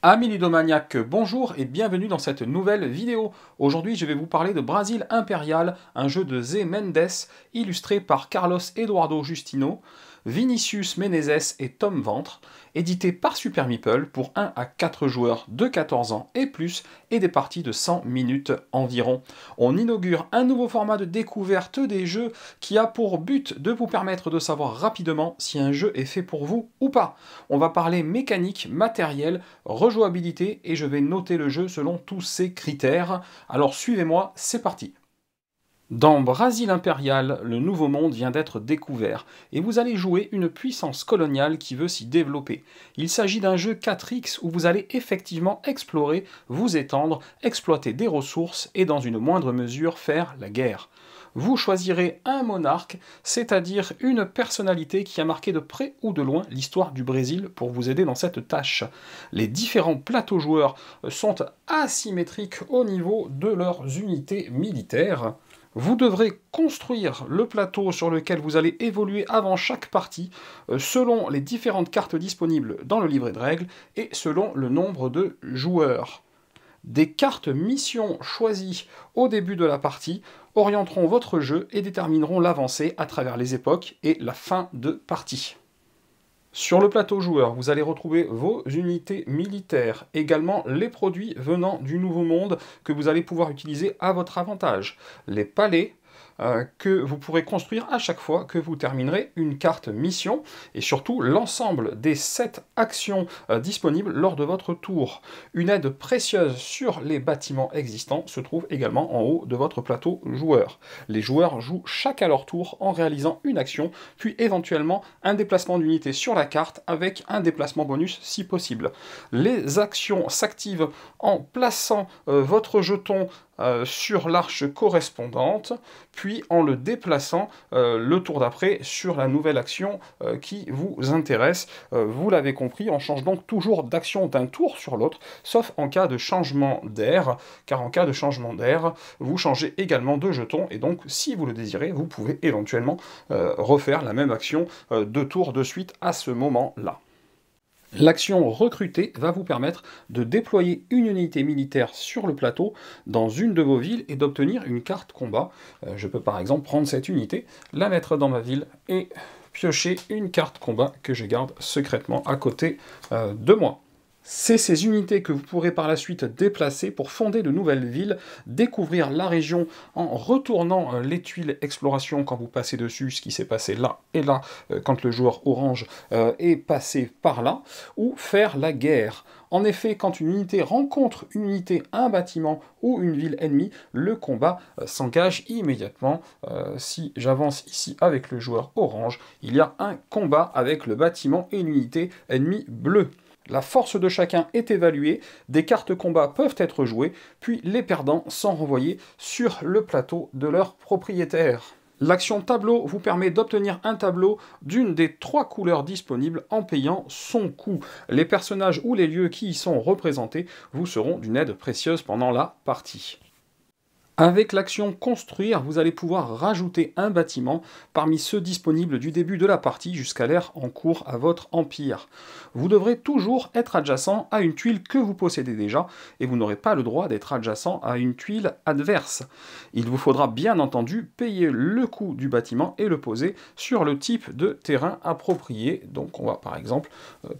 Amis ludomaniaques, bonjour et bienvenue dans cette nouvelle vidéo. Aujourd'hui, je vais vous parler de Brasil Imperial, un jeu de Zé Mendes, illustré par Carlos Eduardo Justino, Vinicius Menezes et Tom Ventre, édité par Super Meeple pour 1 à 4 joueurs de 14 ans et plus, et des parties de 100 minutes environ. On inaugure un nouveau format de découverte des jeux qui a pour but de vous permettre de savoir rapidement si un jeu est fait pour vous ou pas. On va parler mécanique, matériel, rejouabilité, et je vais noter le jeu selon tous ces critères. Alors suivez-moi, c'est parti. Dans Brasil Imperial, le Nouveau Monde vient d'être découvert, et vous allez jouer une puissance coloniale qui veut s'y développer. Il s'agit d'un jeu 4X où vous allez effectivement explorer, vous étendre, exploiter des ressources et dans une moindre mesure faire la guerre. Vous choisirez un monarque, c'est-à-dire une personnalité qui a marqué de près ou de loin l'histoire du Brésil pour vous aider dans cette tâche. Les différents plateaux joueurs sont asymétriques au niveau de leurs unités militaires. Vous devrez construire le plateau sur lequel vous allez évoluer avant chaque partie, selon les différentes cartes disponibles dans le livret de règles et selon le nombre de joueurs. Des cartes missions choisies au début de la partie orienteront votre jeu et détermineront l'avancée à travers les époques et la fin de partie. Sur le plateau joueur, vous allez retrouver vos unités militaires, également les produits venant du Nouveau Monde que vous allez pouvoir utiliser à votre avantage. Les palais que vous pourrez construire à chaque fois que vous terminerez une carte mission, et surtout l'ensemble des 7 actions disponibles lors de votre tour. Une aide précieuse sur les bâtiments existants se trouve également en haut de votre plateau joueur. Les joueurs jouent chaque à leur tour en réalisant une action, puis éventuellement un déplacement d'unité sur la carte avec un déplacement bonus si possible. Les actions s'activent en plaçant votre jeton sur l'arche correspondante, puis en le déplaçant le tour d'après sur la nouvelle action qui vous intéresse. Vous l'avez compris, on change donc toujours d'action d'un tour sur l'autre, sauf en cas de changement d'air, car en cas de changement d'air, vous changez également de jeton, et donc si vous le désirez, vous pouvez éventuellement refaire la même action 2 tours de suite à ce moment-là. L'action recruter va vous permettre de déployer une unité militaire sur le plateau dans une de vos villes et d'obtenir une carte combat. Je peux par exemple prendre cette unité, la mettre dans ma ville et piocher une carte combat que je garde secrètement à côté de moi. C'est ces unités que vous pourrez par la suite déplacer pour fonder de nouvelles villes, découvrir la région en retournant les tuiles exploration quand vous passez dessus, ce qui s'est passé là et là quand le joueur orange est passé par là, ou faire la guerre. En effet, quand une unité rencontre une unité, un bâtiment ou une ville ennemie, le combat s'engage immédiatement. Si j'avance ici avec le joueur orange, il y a un combat avec le bâtiment et l'unité ennemie bleue. La force de chacun est évaluée, des cartes combat peuvent être jouées, puis les perdants sont renvoyés sur le plateau de leur propriétaire. L'action tableau vous permet d'obtenir un tableau d'une des 3 couleurs disponibles en payant son coût. Les personnages ou les lieux qui y sont représentés vous seront d'une aide précieuse pendant la partie. Avec l'action construire, vous allez pouvoir rajouter un bâtiment parmi ceux disponibles du début de la partie jusqu'à l'ère en cours à votre empire. Vous devrez toujours être adjacent à une tuile que vous possédez déjà, et vous n'aurez pas le droit d'être adjacent à une tuile adverse. Il vous faudra bien entendu payer le coût du bâtiment et le poser sur le type de terrain approprié. Donc on va par exemple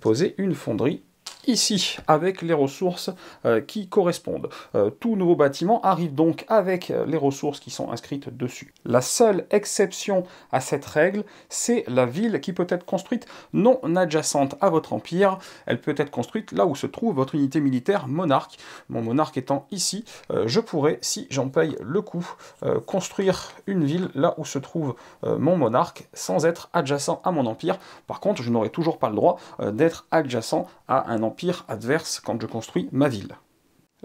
poser une fonderie ici, avec les ressources qui correspondent. Tout nouveau bâtiment arrive donc avec les ressources qui sont inscrites dessus. La seule exception à cette règle, c'est la ville qui peut être construite non adjacente à votre empire. Elle peut être construite là où se trouve votre unité militaire monarque. Mon monarque étant ici, je pourrais, si j'en paye le coût, construire une ville là où se trouve mon monarque sans être adjacent à mon empire. Par contre, je n'aurai toujours pas le droit d'être adjacent à un empire adverse quand je construis ma ville.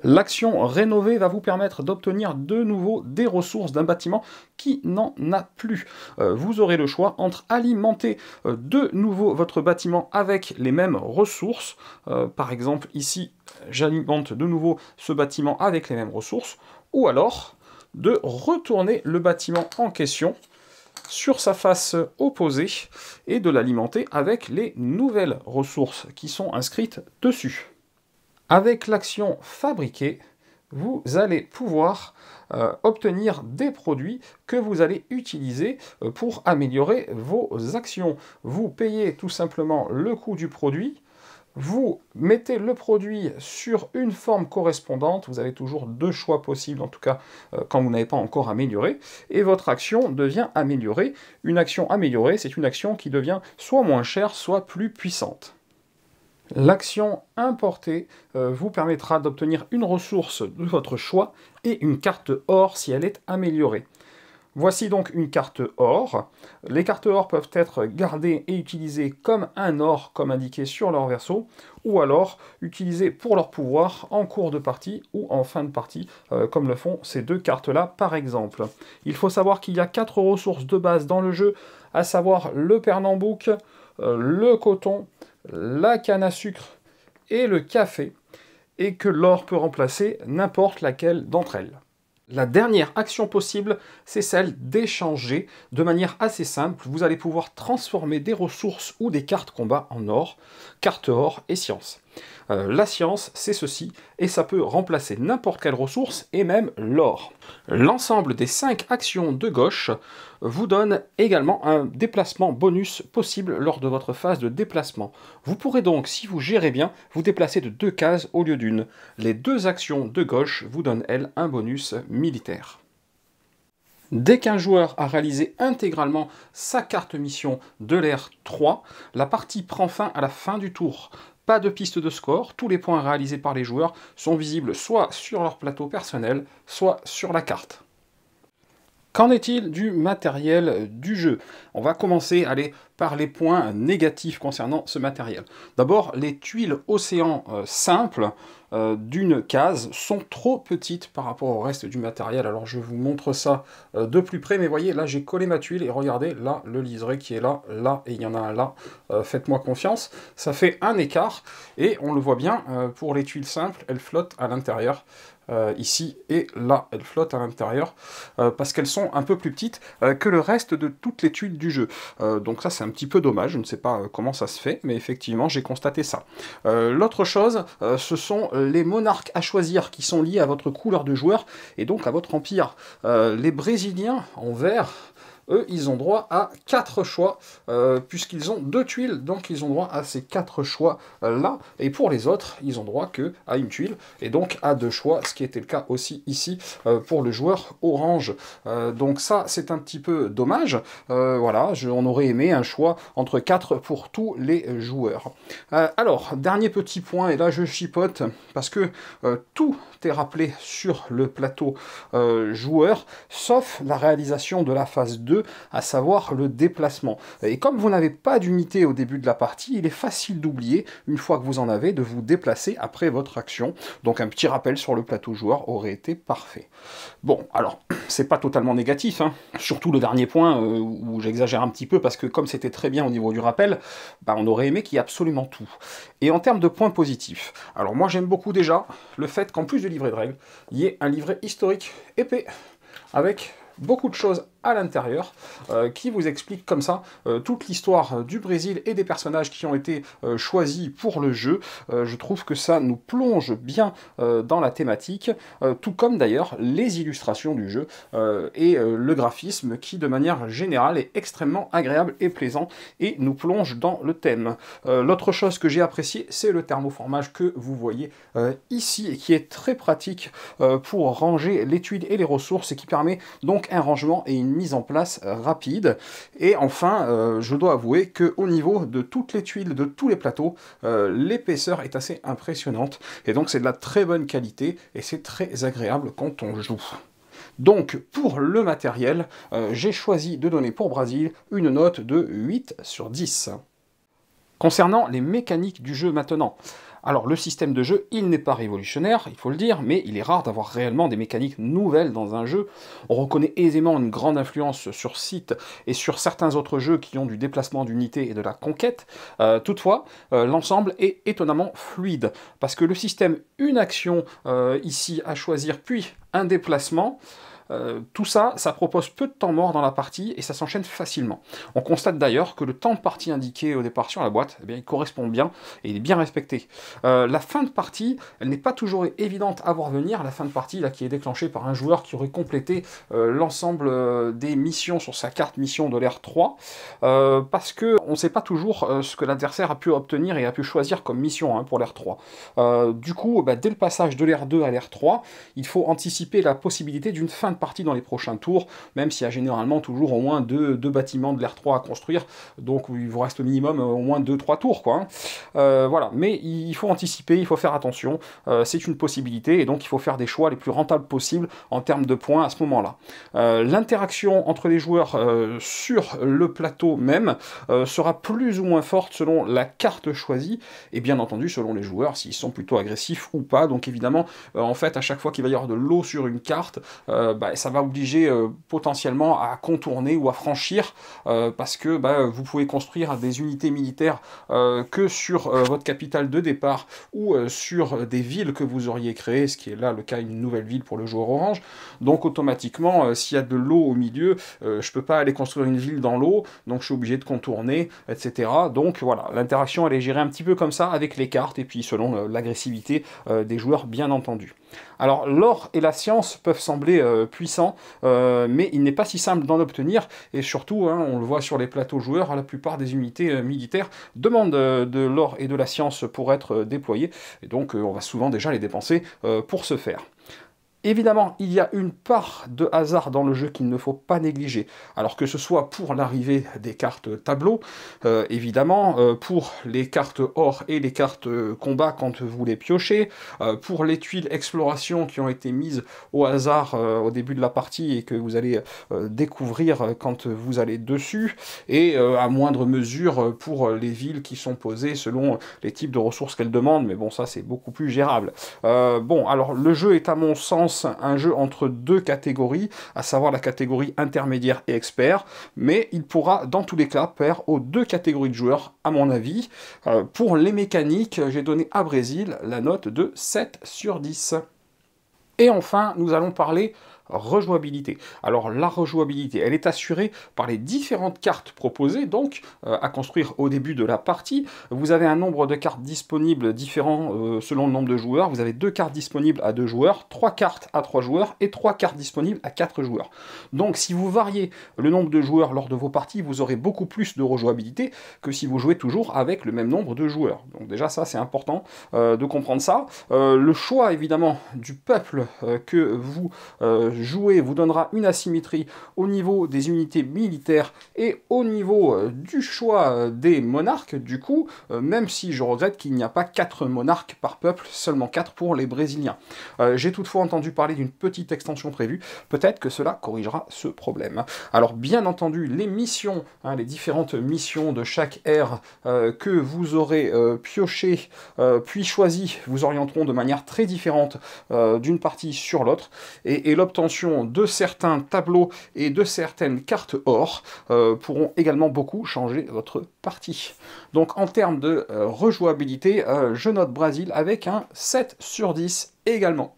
L'action rénover va vous permettre d'obtenir de nouveau des ressources d'un bâtiment qui n'en a plus. Vous aurez le choix entre alimenter de nouveau votre bâtiment avec les mêmes ressources. Par exemple, ici, j'alimente de nouveau ce bâtiment avec les mêmes ressources. Ou alors, de retourner le bâtiment en question sur sa face opposée et de l'alimenter avec les nouvelles ressources qui sont inscrites dessus. Avec l'action fabriquer, vous allez pouvoir obtenir des produits que vous allez utiliser pour améliorer vos actions. Vous payez tout simplement le coût du produit, vous mettez le produit sur une forme correspondante, vous avez toujours deux choix possibles, en tout cas quand vous n'avez pas encore amélioré, et votre action devient améliorée. Une action améliorée, c'est une action qui devient soit moins chère, soit plus puissante. L'action importer vous permettra d'obtenir une ressource de votre choix et une carte or si elle est améliorée. Voici donc une carte or. Les cartes or peuvent être gardées et utilisées comme un or, comme indiqué sur leur verso, ou alors utilisées pour leur pouvoir en cours de partie ou en fin de partie, comme le font ces deux cartes-là par exemple. Il faut savoir qu'il y a 4 ressources de base dans le jeu, à savoir le pernambouc, le coton, la canne à sucre et le café, et que l'or peut remplacer n'importe laquelle d'entre elles. La dernière action possible, c'est celle d'échanger de manière assez simple. Vous allez pouvoir transformer des ressources ou des cartes combat en or, carte or et science. La science, c'est ceci, et ça peut remplacer n'importe quelle ressource, et même l'or. L'ensemble des 5 actions de gauche vous donne également un déplacement bonus possible lors de votre phase de déplacement. Vous pourrez donc, si vous gérez bien, vous déplacer de 2 cases au lieu d'une. Les 2 actions de gauche vous donnent, elles, un bonus militaire. Dès qu'un joueur a réalisé intégralement sa carte mission de l'ère 3, la partie prend fin à la fin du tour. Pas de piste de score, tous les points réalisés par les joueurs sont visibles soit sur leur plateau personnel, soit sur la carte. Qu'en est-il du matériel du jeu? On va commencer par les points négatifs concernant ce matériel. D'abord, les tuiles océan simples d'une case sont trop petites par rapport au reste du matériel. Alors je vous montre ça de plus près, mais voyez, là j'ai collé ma tuile et regardez, là le liseré qui est là, là et il y en a un là. Faites-moi confiance, ça fait un écart et on le voit bien, pour les tuiles simples, elles flottent à l'intérieur. Ici et là, elles flottent à l'intérieur parce qu'elles sont un peu plus petites que le reste de toutes les tuiles du jeu. Donc ça c'est un petit peu dommage, je ne sais pas comment ça se fait, mais effectivement j'ai constaté ça. L'autre chose, ce sont les monarques à choisir qui sont liés à votre couleur de joueur et donc à votre empire. Les Brésiliens en vert, eux, ils ont droit à 4 choix, puisqu'ils ont 2 tuiles, donc ils ont droit à ces 4 choix-là. Et pour les autres, ils ont droit qu'à une tuile, et donc à 2 choix, ce qui était le cas aussi ici pour le joueur orange. Donc ça, c'est un petit peu dommage. Voilà, on aurait aimé un choix entre 4 pour tous les joueurs. Alors, dernier petit point, et là je chipote, parce que tout est rappelé sur le plateau joueur, sauf la réalisation de la phase 2, à savoir le déplacement. Et comme vous n'avez pas d'unité au début de la partie, il est facile d'oublier, une fois que vous en avez, de vous déplacer après votre action. Donc un petit rappel sur le plateau joueur aurait été parfait. Bon, alors, c'est pas totalement négatif, hein. Surtout le dernier point, où j'exagère un petit peu, parce que comme c'était très bien au niveau du rappel, bah, on aurait aimé qu'il y ait absolument tout. Et en termes de points positifs, alors moi j'aime beaucoup déjà le fait qu'en plus du livret de règles, il y ait un livret historique épais, avec beaucoup de choses à l'intérieur, qui vous explique comme ça toute l'histoire du Brésil et des personnages qui ont été choisis pour le jeu. Je trouve que ça nous plonge bien dans la thématique, tout comme d'ailleurs les illustrations du jeu et le graphisme qui de manière générale est extrêmement agréable et plaisant et nous plonge dans le thème. L'autre chose que j'ai apprécié, c'est le thermoformage que vous voyez ici et qui est très pratique pour ranger les tuiles et les ressources et qui permet donc un rangement et une mise en place rapide. Et enfin, je dois avouer qu'au niveau de toutes les tuiles, de tous les plateaux, l'épaisseur est assez impressionnante. Et donc c'est de la très bonne qualité et c'est très agréable quand on joue. Donc, pour le matériel, j'ai choisi de donner pour Brasil une note de 8 sur 10. Concernant les mécaniques du jeu maintenant, alors le système de jeu, il n'est pas révolutionnaire, il faut le dire, mais il est rare d'avoir réellement des mécaniques nouvelles dans un jeu. On reconnaît aisément une grande influence sur Scythe et sur certains autres jeux qui ont du déplacement d'unités et de la conquête. Toutefois, l'ensemble est étonnamment fluide, parce que le système une action ici à choisir, puis un déplacement, Tout ça, ça propose peu de temps mort dans la partie et ça s'enchaîne facilement. On constate d'ailleurs que le temps de partie indiqué au départ sur la boîte, eh bien, il correspond bien et il est bien respecté. La fin de partie, elle n'est pas toujours évidente à voir venir, la fin de partie là, qui est déclenchée par un joueur qui aurait complété l'ensemble des missions sur sa carte mission de l'ère 3, parce qu'on ne sait pas toujours ce que l'adversaire a pu obtenir et a pu choisir comme mission pour l'ère 3. Du coup, dès le passage de l'ère 2 à l'ère 3, il faut anticiper la possibilité d'une fin de partie dans les prochains tours, même s'il y a généralement toujours au moins deux bâtiments de l'ère 3 à construire, donc il vous reste au minimum au moins 2-3 tours, quoi. Voilà, mais il faut anticiper, il faut faire attention, c'est une possibilité, et donc il faut faire des choix les plus rentables possibles en termes de points à ce moment-là. L'interaction entre les joueurs sur le plateau même sera plus ou moins forte selon la carte choisie, et bien entendu selon les joueurs, s'ils sont plutôt agressifs ou pas. Donc évidemment, en fait, à chaque fois qu'il va y avoir de l'eau sur une carte, ça va obliger potentiellement à contourner ou à franchir, parce que vous pouvez construire des unités militaires que sur votre capitale de départ ou sur des villes que vous auriez créées, ce qui est là le cas d'une nouvelle ville pour le joueur orange. Donc automatiquement, s'il y a de l'eau au milieu, je peux pas aller construire une ville dans l'eau, donc je suis obligé de contourner, etc. Donc voilà, l'interaction elle est gérée un petit peu comme ça avec les cartes et puis selon l'agressivité des joueurs, bien entendu. Alors l'or et la science peuvent sembler puissants, mais il n'est pas si simple d'en obtenir, et surtout, on le voit sur les plateaux joueurs, la plupart des unités militaires demandent de l'or et de la science pour être déployées, et donc on va souvent déjà les dépenser pour ce faire. Évidemment, il y a une part de hasard dans le jeu qu'il ne faut pas négliger. Alors que ce soit pour l'arrivée des cartes tableau, évidemment, pour les cartes or et les cartes combat quand vous les piochez, pour les tuiles exploration qui ont été mises au hasard au début de la partie et que vous allez découvrir quand vous allez dessus, et à moindre mesure pour les villes qui sont posées selon les types de ressources qu'elles demandent, mais bon, ça c'est beaucoup plus gérable. Bon, alors le jeu est à mon sens un jeu entre deux catégories, à savoir la catégorie intermédiaire et expert, mais il pourra dans tous les cas plaire aux deux catégories de joueurs, à mon avis. Pour les mécaniques, j'ai donné à Brésil la note de 7 sur 10. Et enfin, nous allons parler rejouabilité. Alors la rejouabilité, elle est assurée par les différentes cartes proposées, donc à construire au début de la partie. Vous avez un nombre de cartes disponibles différents selon le nombre de joueurs. Vous avez 2 cartes disponibles à 2 joueurs, 3 cartes à 3 joueurs et 3 cartes disponibles à 4 joueurs. Donc si vous variez le nombre de joueurs lors de vos parties, vous aurez beaucoup plus de rejouabilité que si vous jouez toujours avec le même nombre de joueurs. Donc déjà ça c'est important de comprendre ça. Le choix évidemment du peuple que vous jouer vous donnera une asymétrie au niveau des unités militaires et au niveau du choix des monarques, du coup, même si je regrette qu'il n'y a pas 4 monarques par peuple, seulement 4 pour les Brésiliens. J'ai toutefois entendu parler d'une petite extension prévue, peut-être que cela corrigera ce problème. Alors bien entendu, les missions, les différentes missions de chaque ère que vous aurez pioché, puis choisi, vous orienteront de manière très différente d'une partie sur l'autre, et l'obtention de certains tableaux et de certaines cartes or pourront également beaucoup changer votre partie. Donc en termes de rejouabilité, je note Brésil avec un 7 sur 10 également.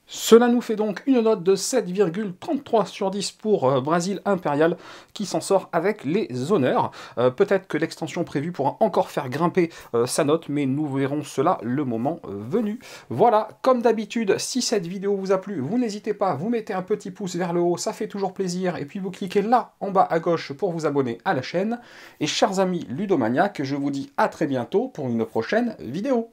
Cela nous fait donc une note de 7,33 sur 10 pour Brésil Impérial, qui s'en sort avec les honneurs. Peut-être que l'extension prévue pourra encore faire grimper sa note, mais nous verrons cela le moment venu. Voilà, comme d'habitude, si cette vidéo vous a plu, vous n'hésitez pas, vous mettez un petit pouce vers le haut, ça fait toujours plaisir, et puis vous cliquez là, en bas à gauche, pour vous abonner à la chaîne. Et chers amis ludomaniaques, je vous dis à très bientôt pour une prochaine vidéo.